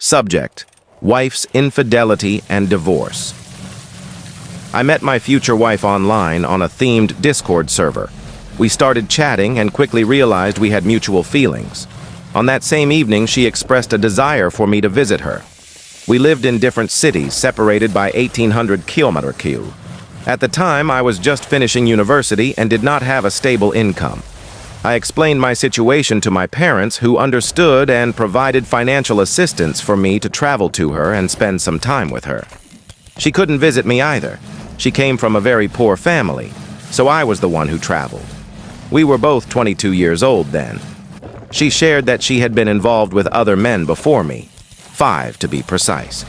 Subject: Wife's infidelity and divorce. I met my future wife online on a themed Discord server. We started chatting and quickly realized we had mutual feelings. On that same evening, she expressed a desire for me to visit her. We lived in different cities, separated by 1,800 km. At the time, I was just finishing university and did not have a stable income. I explained my situation to my parents, who understood and provided financial assistance for me to travel to her and spend some time with her. She couldn't visit me either. She came from a very poor family, so I was the one who traveled. We were both 22 years old then. She shared that she had been involved with other men before me, 5 to be precise.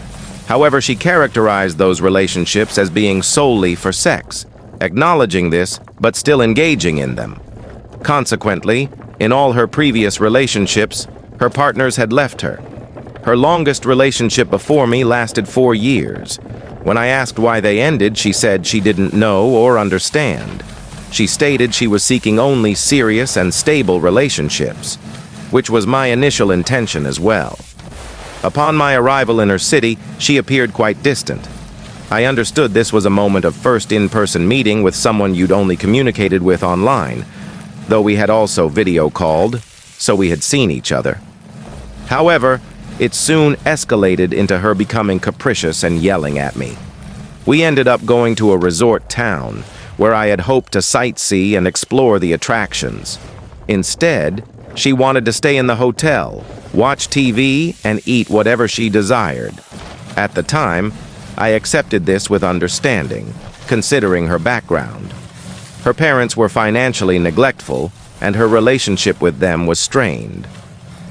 However, she characterized those relationships as being solely for sex, acknowledging this but still engaging in them. Consequently, in all her previous relationships, her partners had left her. Her longest relationship before me lasted 4 years. When I asked why they ended, she said she didn't know or understand. She stated she was seeking only serious and stable relationships, which was my initial intention as well. Upon my arrival in her city, she appeared quite distant. I understood this was a moment of first in-person meeting with someone you'd only communicated with online, though we had also video called, so we had seen each other. However, it soon escalated into her becoming capricious and yelling at me. We ended up going to a resort town, where I had hoped to sightsee and explore the attractions. Instead, she wanted to stay in the hotel, watch TV, and eat whatever she desired. At the time, I accepted this with understanding, considering her background. Her parents were financially neglectful, and her relationship with them was strained.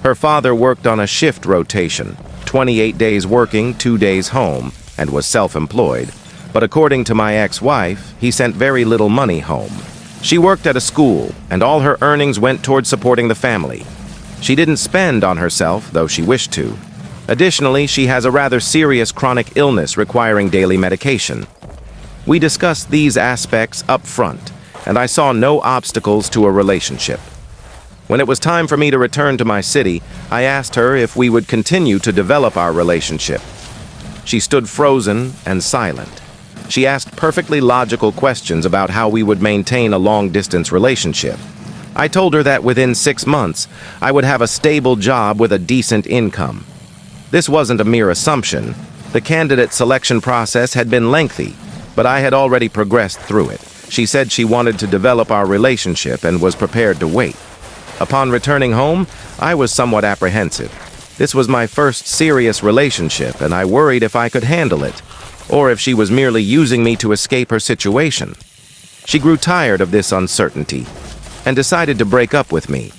Her father worked on a shift rotation, 28 days working, 2 days home, and was self-employed. But according to my ex-wife, he sent very little money home. She worked at a school, and all her earnings went towards supporting the family. She didn't spend on herself, though she wished to. Additionally, she has a rather serious chronic illness requiring daily medication. We discussed these aspects up front, and I saw no obstacles to a relationship. When it was time for me to return to my city, I asked her if we would continue to develop our relationship. She stood frozen and silent. She asked perfectly logical questions about how we would maintain a long-distance relationship. I told her that within 6 months, I would have a stable job with a decent income. This wasn't a mere assumption. The candidate selection process had been lengthy, but I had already progressed through it. She said she wanted to develop our relationship and was prepared to wait. Upon returning home, I was somewhat apprehensive. This was my first serious relationship, and I worried if I could handle it, or if she was merely using me to escape her situation. She grew tired of this uncertainty and decided to break up with me.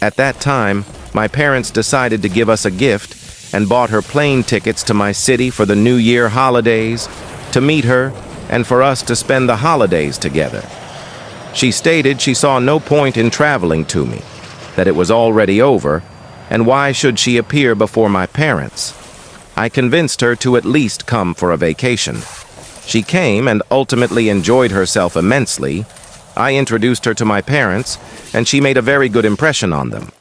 At that time, my parents decided to give us a gift and bought her plane tickets to my city for the New Year holidays, to meet her, and for us to spend the holidays together. She stated she saw no point in traveling to me, that it was already over, and why should she appear before my parents? I convinced her to at least come for a vacation. She came and ultimately enjoyed herself immensely. I introduced her to my parents, and she made a very good impression on them.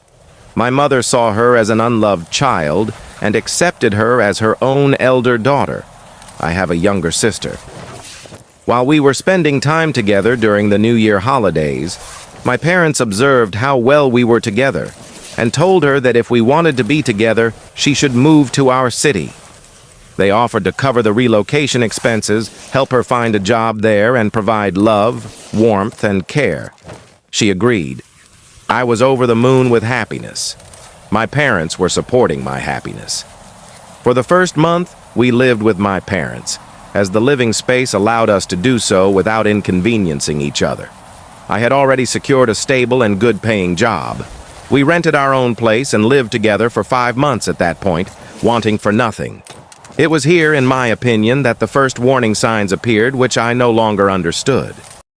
My mother saw her as an unloved child and accepted her as her own elder daughter. I have a younger sister. While we were spending time together during the New Year holidays, my parents observed how well we were together and told her that if we wanted to be together, she should move to our city. They offered to cover the relocation expenses, help her find a job there, and provide love, warmth, and care. She agreed. I was over the moon with happiness. My parents were supporting my happiness. For the first month, we lived with my parents, as the living space allowed us to do so without inconveniencing each other. I had already secured a stable and good-paying job. We rented our own place and lived together for 5 months at that point, wanting for nothing. It was here, in my opinion, that the first warning signs appeared, which I no longer understood.